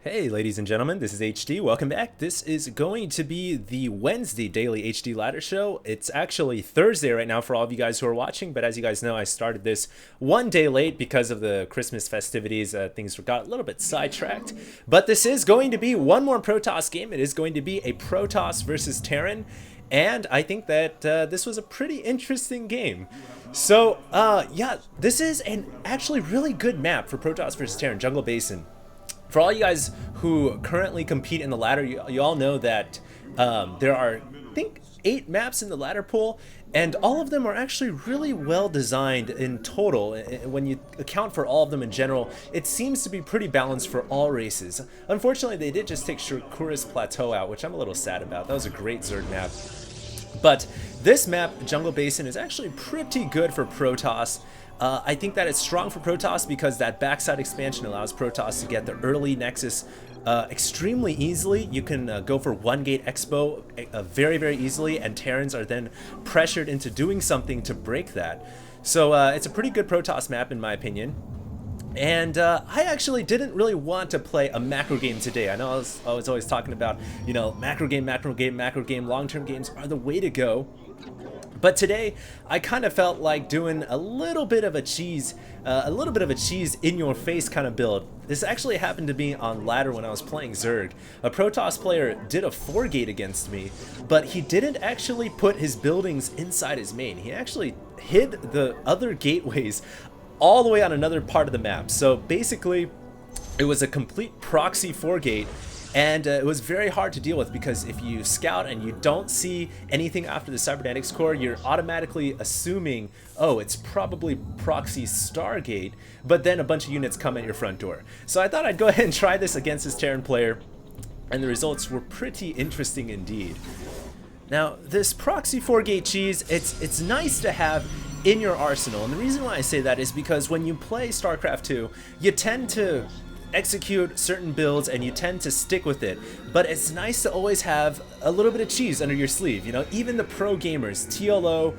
Hey ladies and gentlemen, this is HD. Welcome back. This is going to be the Wednesday Daily HD Ladder Show. It's actually Thursday right now for all of you guys who are watching, but as you guys know, I started this one day late because of the Christmas festivities. Things got a little bit sidetracked, but this is going to be one more Protoss game. It is going to be a Protoss versus Terran, and I think that this was a pretty interesting game. So yeah, this is an actually really good map for Protoss versus Terran, Jungle Basin. For all you guys who currently compete in the ladder, you all know that there are, I think, 8 maps in the ladder pool, and all of them are actually really well designed in total. When you account for all of them in general, it seems to be pretty balanced for all races. Unfortunately, they did just take Shakura's Plateau out, which I'm a little sad about. That was a great Zerg map. But this map, Jungle Basin, is actually pretty good for Protoss. I think that it's strong for Protoss because that backside expansion allows Protoss to get the early Nexus extremely easily. You can go for one gate expo very, very easily, and Terrans are then pressured into doing something to break that. So it's a pretty good Protoss map in my opinion. And I actually didn't really want to play a macro game today. I know I was always talking about, you know, macro game, long-term games are the way to go. But today, I kind of felt like doing a little bit of a cheese in your face kind of build. This actually happened to be on ladder when I was playing Zerg. A Protoss player did a 4-gate against me, but he didn't actually put his buildings inside his main. He actually hid the other gateways all the way on another part of the map. So basically, it was a complete proxy 4-gate. And it was very hard to deal with because if you scout and you don't see anything after the Cybernetics core, you're automatically assuming, oh, it's probably proxy Stargate, but then a bunch of units come at your front door. So I thought I'd go ahead and try this against this Terran player, and the results were pretty interesting indeed. Now, this proxy 4-gate cheese, it's nice to have in your arsenal, and the reason why I say that is because when you play StarCraft 2, you tend to execute certain builds and you tend to stick with it, but it's nice to always have a little bit of cheese under your sleeve. You know, even the pro gamers, TLO,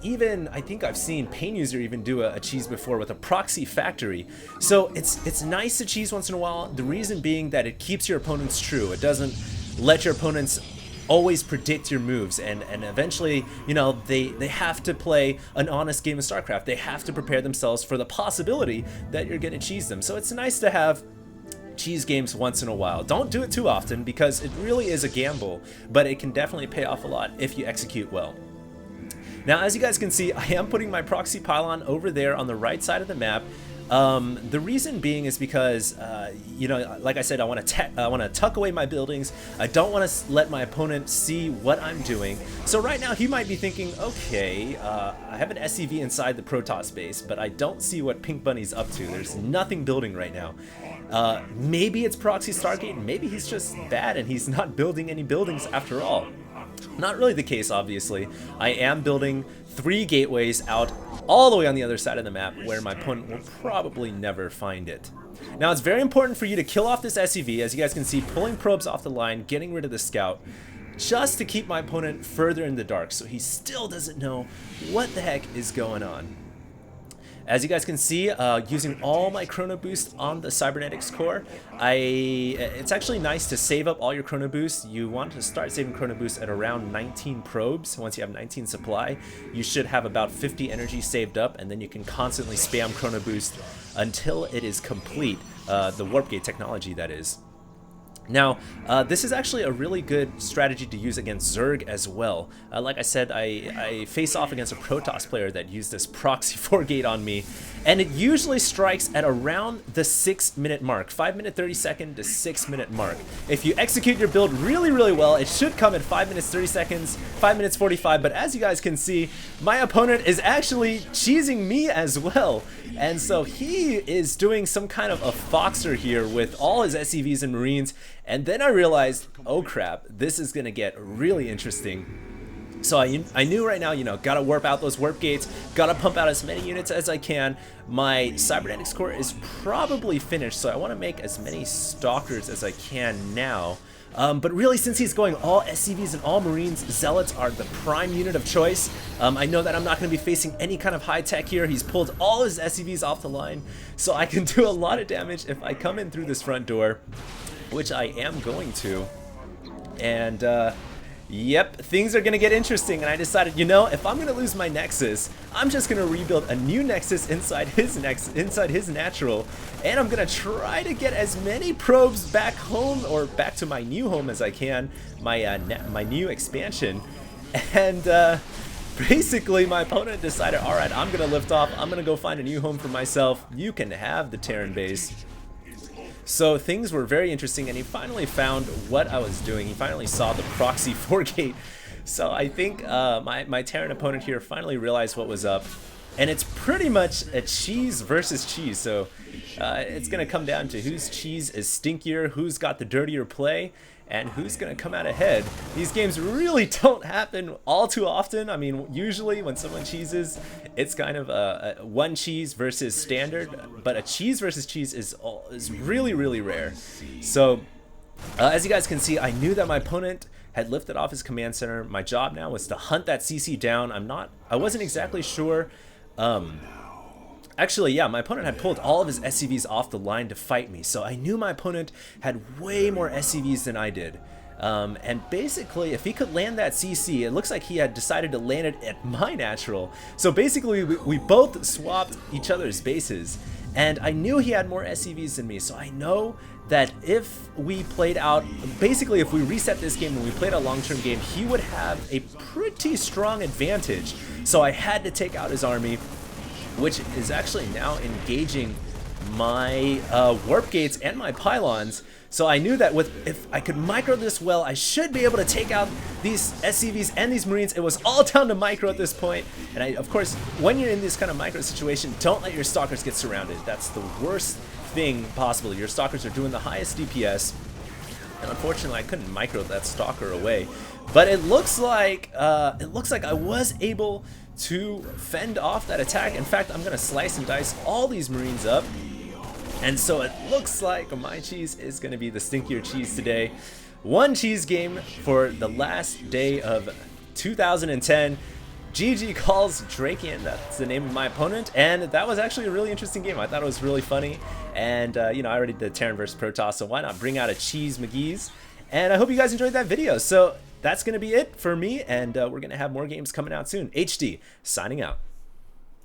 even I think I've seen Pain User even do a cheese before with a proxy factory. So it's nice to cheese once in a while. The reason being that it keeps your opponents true. It doesn't let your opponents always predict your moves, and eventually, you know, they have to play an honest game of StarCraft. They have to prepare themselves for the possibility that you're gonna cheese them. So it's nice to have cheese games once in a while. Don't do it too often because it really is a gamble, but it can definitely pay off a lot if you execute well. Now, as you guys can see, I am putting my proxy pylon over there on the right side of the map. The reason being is because, you know, like I said, I want to tuck away my buildings. I don't want to let my opponent see what I'm doing. So right now he might be thinking, okay, I have an SCV inside the Protoss base, but I don't see what Pink Bunny's up to. There's nothing building right now. Maybe it's proxy Stargate, maybe he's just bad and he's not building any buildings after all. Not really the case, obviously. I am building 3 gateways out all the way on the other side of the map where my opponent will probably never find it. Now, it's very important for you to kill off this SCV, as you guys can see, pulling probes off the line, getting rid of the scout, just to keep my opponent further in the dark so he still doesn't know what the heck is going on. As you guys can see, using all my Chrono Boost on the Cybernetics core, it's actually nice to save up all your Chrono Boost. You want to start saving Chrono Boost at around 19 probes. Once you have 19 supply, you should have about 50 energy saved up, and then you can constantly spam Chrono Boost until it is complete, the Warp Gate technology, that is. Now, this is actually a really good strategy to use against Zerg as well. Like I said, I face off against a Protoss player that used this proxy 4-gate on me, and it usually strikes at around the 6-minute mark, 5-minute 30-second to 6-minute mark. If you execute your build really, really well, it should come at 5 minutes 30 seconds, 5 minutes 45, but as you guys can see, my opponent is actually cheesing me as well. And so he is doing some kind of a Foxer here with all his SCVs and Marines. And then I realized, oh crap, this is gonna get really interesting. So I knew right now, you know, gotta warp out those warp gates, gotta pump out as many units as I can. My Cybernetics core is probably finished, so I wanna make as many Stalkers as I can now. But really, since he's going all SCVs and all Marines, Zealots are the prime unit of choice. I know that I'm not going to be facing any kind of high tech here. He's pulled all his SCVs off the line, so I can do a lot of damage if I come in through this front door, which I am going to. And yep, things are gonna get interesting, and I decided, you know, if I'm gonna lose my Nexus, I'm just gonna rebuild a new Nexus inside his natural, and I'm gonna try to get as many probes back home, or back to my new home as I can, my new expansion. And basically my opponent decided, all right, I'm gonna lift off, I'm gonna go find a new home for myself. You can have the Terran base. So things were very interesting, and he finally found what I was doing. He finally saw the proxy 4-gate. So I think my Terran opponent here finally realized what was up. And it's pretty much a cheese versus cheese. So it's going to come down to whose cheese is stinkier, who's got the dirtier play, and who's going to come out ahead. These games really don't happen all too often. I mean, usually when someone cheeses, it's kind of a one cheese versus standard, but a cheese versus cheese is really, really rare. So as you guys can see, I knew that my opponent had lifted off his command center. My job now was to hunt that CC down. I wasn't exactly sure. Actually, yeah, my opponent had pulled all of his SCVs off the line to fight me, so I knew my opponent had way more SCVs than I did. And basically, if he could land that CC, it looks like he had decided to land it at my natural. So basically, we both swapped each other's bases, and I knew he had more SCVs than me, so I know that if we played out, basically if we reset this game and we played a long-term game, he would have a pretty strong advantage. So I had to take out his army, which is actually now engaging my warp gates and my pylons. So I knew that if I could micro this well, I should be able to take out these SCVs and these Marines. It was all down to micro at this point. And of course, when you're in this kind of micro situation, don't let your stalkers get surrounded. That's the worst thing possible. Your stalkers are doing the highest DPS. And unfortunately, I couldn't micro that stalker away. But it looks like I was able to fend off that attack. In fact, I'm gonna slice and dice all these Marines up, and so it looks like my cheese is gonna be the stinkier cheese today. One cheese game for the last day of 2010. GG calls Drakian, that's the name of my opponent, and that was actually a really interesting game. I thought it was really funny, and you know, I already did Terran versus Protoss, so why not bring out a cheese McGee's? And I hope you guys enjoyed that video. So that's going to be it for me, and we're going to have more games coming out soon. HD, signing out.